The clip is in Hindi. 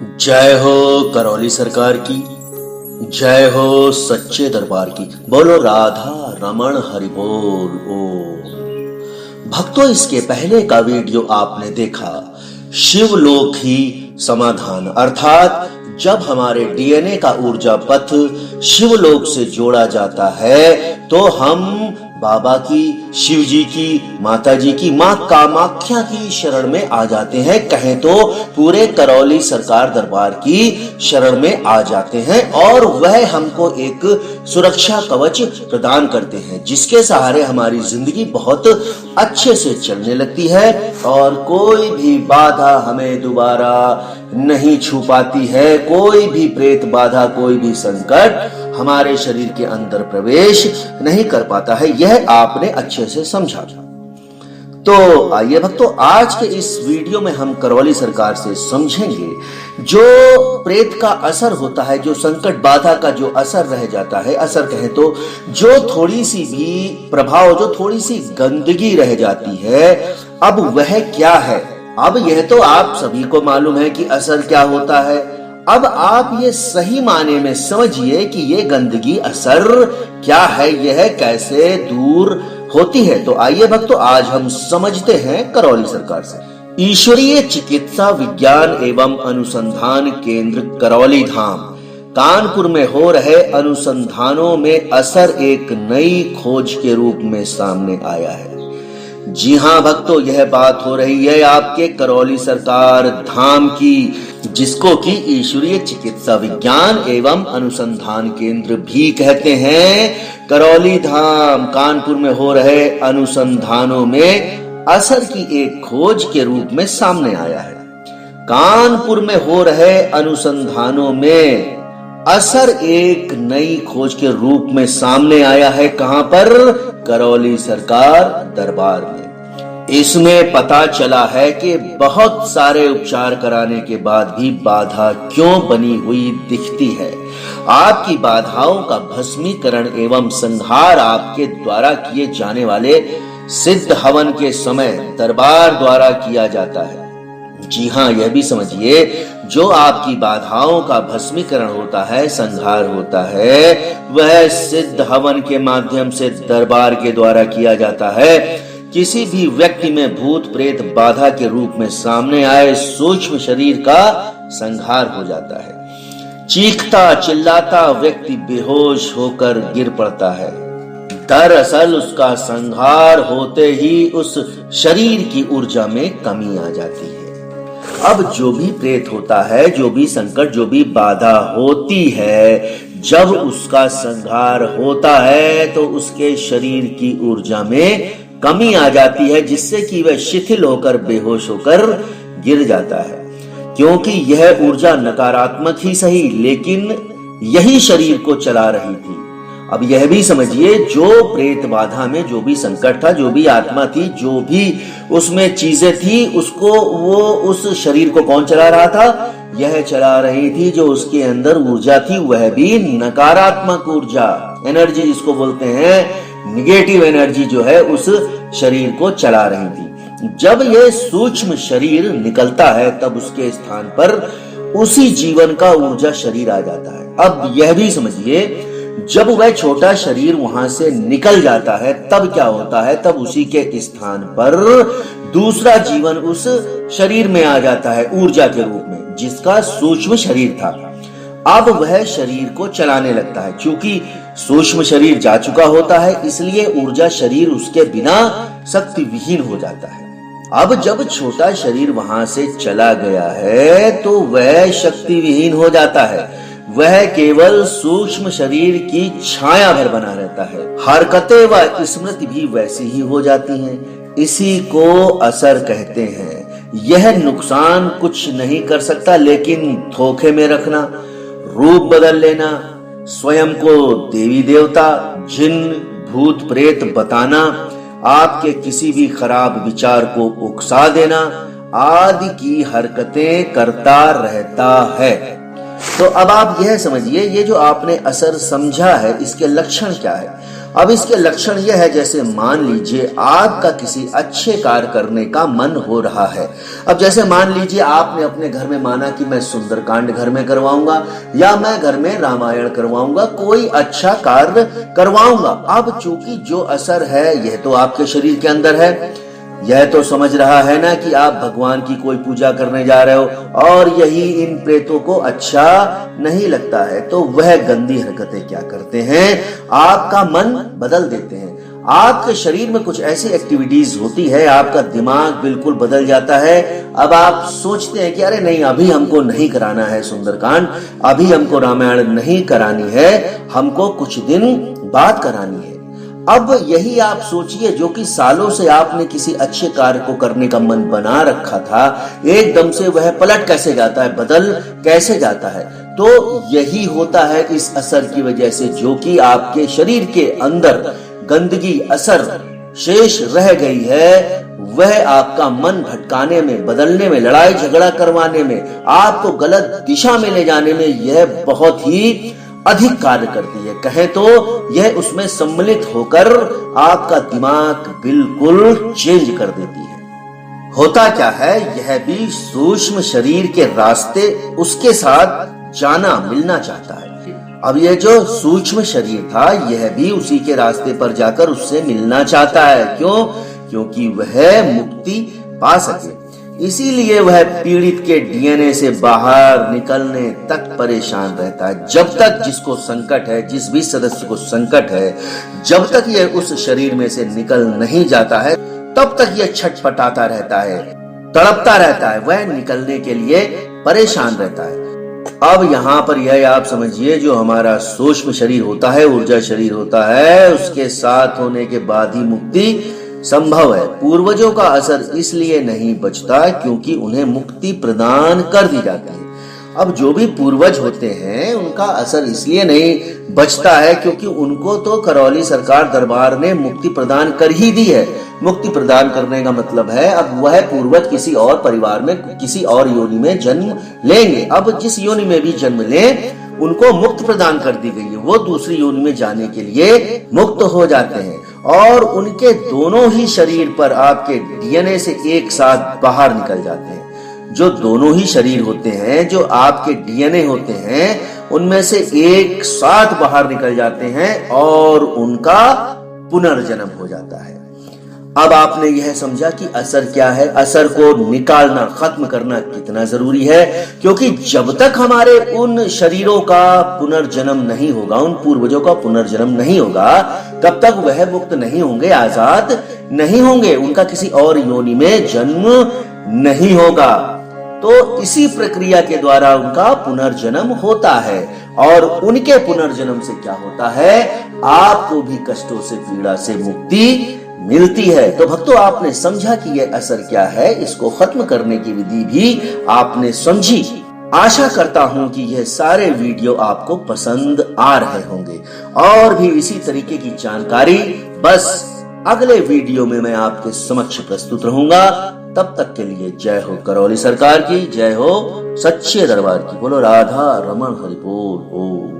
जय हो करौली सरकार की, जय हो सच्चे दरबार की। बोलो राधा रमण हरि बोल। ओ भक्तों, इसके पहले का वीडियो आपने देखा, शिवलोक ही समाधान, अर्थात जब हमारे डीएनए का ऊर्जा पथ शिवलोक से जोड़ा जाता है तो हम बाबा की, शिव जी की, माता जी की, मां कामाख्या की शरण में आ जाते हैं। कहें तो पूरे करौली सरकार दरबार की शरण में आ जाते हैं और वह हमको एक सुरक्षा कवच प्रदान करते हैं, जिसके सहारे हमारी जिंदगी बहुत अच्छे से चलने लगती है और कोई भी बाधा हमें दोबारा नहीं छू पाती है। कोई भी प्रेत बाधा, कोई भी संकट हमारे शरीर के अंदर प्रवेश नहीं कर पाता है। यह आपने अच्छे से समझा। तो आइए भक्तों, आज के इस वीडियो में हम करौली सरकार से समझेंगे जो प्रेत का असर होता है, जो संकट बाधा का जो असर रह जाता है, असर कहें तो जो थोड़ी सी भी प्रभाव, जो थोड़ी सी गंदगी रह जाती है, अब वह क्या है। अब यह तो आप सभी को मालूम है कि असर क्या होता है। अब आप ये सही माने में समझिए कि ये गंदगी असर क्या है, यह कैसे दूर होती है। तो आइए भक्तों, आज हम समझते हैं करौली सरकार से। ईश्वरीय चिकित्सा विज्ञान एवं अनुसंधान केंद्र करौली धाम कानपुर में हो रहे अनुसंधानों में असर एक नई खोज के रूप में सामने आया है। जी हाँ भक्तों, यह बात हो रही है आपके करौली सरकार धाम की, जिसको कि ईश्वरीय चिकित्सा विज्ञान एवं अनुसंधान केंद्र भी कहते हैं। करौली धाम कानपुर में हो रहे अनुसंधानों में असर की एक खोज के रूप में सामने आया है। कानपुर में हो रहे अनुसंधानों में असर एक नई खोज के रूप में सामने आया है। कहां पर? करौली सरकार दरबार में। इसमें पता चला है कि बहुत सारे उपचार कराने के बाद भी बाधा क्यों बनी हुई दिखती है। आपकी बाधाओं का भस्मीकरण एवं संहार आपके द्वारा किए जाने वाले सिद्ध हवन के समय दरबार द्वारा किया जाता है। जी हाँ, यह भी समझिए, जो आपकी बाधाओं का भस्मीकरण होता है, संहार होता है, वह सिद्ध हवन के माध्यम से दरबार के द्वारा किया जाता है। किसी भी व्यक्ति में भूत प्रेत बाधा के रूप में सामने आए सूक्ष्म शरीर का संहार हो जाता है। चीखता चिल्लाता व्यक्ति बेहोश होकर गिर पड़ता है। दरअसल उसका संहार होते ही उस शरीर की ऊर्जा में कमी आ जाती है। अब जो भी प्रेत होता है, जो भी संकट, जो भी बाधा होती है, जब उसका संहार होता है तो उसके शरीर की ऊर्जा में कमी आ जाती है, जिससे कि वह शिथिल होकर बेहोश होकर गिर जाता है। क्योंकि यह ऊर्जा नकारात्मक ही सही, लेकिन यही शरीर को चला रही थी। अब यह भी समझिए, जो प्रेत बाधा में जो भी संकट था, जो भी आत्मा थी, जो भी उसमें चीजें थी, उसको वो उस शरीर को कौन चला रहा था? यह चला रही थी जो उसके अंदर ऊर्जा थी, वह भी नकारात्मक ऊर्जा, एनर्जी जिसको बोलते हैं, निगेटिव एनर्जी जो है उस शरीर को चला रही थी। जब यह सूक्ष्म शरीर निकलता है तब उसके स्थान पर उसी जीवन का ऊर्जा शरीर आ जाता है। अब यह भी समझिए, जब वह छोटा शरीर वहां से निकल जाता है तब क्या होता है? तब उसी के स्थान पर दूसरा जीवन उस शरीर में आ जाता है ऊर्जा के रूप में, जिसका सूक्ष्म शरीर था। अब वह शरीर को चलाने लगता है। क्योंकि सूक्ष्म शरीर जा चुका होता है, इसलिए ऊर्जा शरीर उसके बिना शक्ति विहीन हो जाता है। अब जब छोटा शरीर वहां से चला गया है तो वह शक्ति विहीन हो जाता है। वह केवल सूक्ष्म शरीर की छाया भर बना रहता है। हरकतें व स्मृति भी वैसी ही हो जाती हैं। इसी को असर कहते हैं। यह नुकसान कुछ नहीं कर सकता, लेकिन धोखे में रखना, रूप बदल लेना, स्वयं को देवी देवता, जिन, भूत प्रेत बताना, आपके किसी भी खराब विचार को उकसा देना आदि की हरकतें करता रहता है। तो अब आप यह समझिए, ये जो आपने असर समझा है, इसके लक्षण क्या है? अब इसके लक्षण यह है, जैसे मान लीजिए आपका किसी अच्छे कार्य करने का मन हो रहा है। अब जैसे मान लीजिए आपने अपने घर में माना कि मैं सुंदरकांड घर में करवाऊंगा या मैं घर में रामायण करवाऊंगा, कोई अच्छा कार्य करवाऊंगा। अब चूंकि जो असर है यह तो आपके शरीर के अंदर है, यह तो समझ रहा है ना कि आप भगवान की कोई पूजा करने जा रहे हो और यही इन प्रेतों को अच्छा नहीं लगता है, तो वह गंदी हरकतें क्या करते हैं, आपका मन बदल देते हैं। आपके शरीर में कुछ ऐसी एक्टिविटीज होती है, आपका दिमाग बिल्कुल बदल जाता है। अब आप सोचते हैं कि अरे नहीं, अभी हमको नहीं कराना है सुंदरकांड, अभी हमको रामायण नहीं करानी है, हमको कुछ दिन बाद करानी है। अब यही आप सोचिए, जो कि सालों से आपने किसी अच्छे कार्य को करने का मन बना रखा था, एकदम से वह पलट कैसे जाता है, बदल कैसे जाता है। तो यही होता है इस असर की वजह से, जो कि आपके शरीर के अंदर गंदगी असर शेष रह गई है, वह आपका मन भटकाने में, बदलने में, लड़ाई झगड़ा करवाने में, आपको गलत दिशा में ले जाने में यह बहुत ही अधिक कार्य करती है। कहें तो यह उसमें सम्मिलित होकर आपका दिमाग बिल्कुल चेंज कर देती है। होता क्या है, यह भी सूक्ष्म शरीर के रास्ते उसके साथ जाना मिलना चाहता है। अब यह जो सूक्ष्म शरीर था, यह भी उसी के रास्ते पर जाकर उससे मिलना चाहता है। क्यों? क्योंकि वह मुक्ति पा सके। इसीलिए वह पीड़ित के डीएनए से बाहर निकलने तक परेशान रहता है। जब तक जिसको संकट है, जिस भी सदस्य को संकट है, जब तक यह उस शरीर में से निकल नहीं जाता है, तब तक यह छटपटाता रहता है, तड़पता रहता है, वह निकलने के लिए परेशान रहता है। अब यहाँ पर यह आप समझिए, जो हमारा सूक्ष्म शरीर होता है, ऊर्जा शरीर होता है, उसके साथ होने के बाद ही मुक्ति संभव है। पूर्वजों का असर इसलिए नहीं बचता क्योंकि उन्हें मुक्ति प्रदान कर दी जाती है। अब जो भी पूर्वज होते हैं, उनका असर इसलिए नहीं बचता है क्योंकि उनको तो करौली सरकार दरबार ने मुक्ति प्रदान कर ही दी है। मुक्ति प्रदान करने का मतलब है, अब वह पूर्वज किसी और परिवार में, किसी और योनि में जन्म लेंगे। अब जिस योनि में भी जन्म लें, उनको मुक्त प्रदान कर दी गई है, वो दूसरी योनि में जाने के लिए मुक्त हो जाते हैं और उनके दोनों ही शरीर पर आपके डीएनए से एक साथ बाहर निकल जाते हैं। जो दोनों ही शरीर होते हैं, जो आपके डीएनए होते हैं, उनमें से एक साथ बाहर निकल जाते हैं और उनका पुनर्जन्म हो जाता है। अब आपने यह समझा कि असर क्या है, असर को निकालना, खत्म करना कितना जरूरी है, क्योंकि जब तक हमारे उन शरीरों का पुनर्जन्म नहीं होगा, उन पूर्वजों का पुनर्जन्म नहीं होगा, तब तक वह मुक्त नहीं होंगे, आजाद नहीं होंगे, उनका किसी और योनि में जन्म नहीं होगा। तो इसी प्रक्रिया के द्वारा उनका पुनर्जन्म होता है और उनके पुनर्जन्म से क्या होता है, आपको भी कष्टों से, पीड़ा से मुक्ति मिलती है। तो भक्तों, आपने समझा कि यह असर क्या है, इसको खत्म करने की विधि भी आपने समझी। आशा करता हूं कि यह सारे वीडियो आपको पसंद आ रहे होंगे और भी इसी तरीके की जानकारी बस अगले वीडियो में मैं आपके समक्ष प्रस्तुत रहूंगा। तब तक के लिए जय हो करौली सरकार की, जय हो सच्चे दरबार की। बोलो राधा रमण हरि बोल।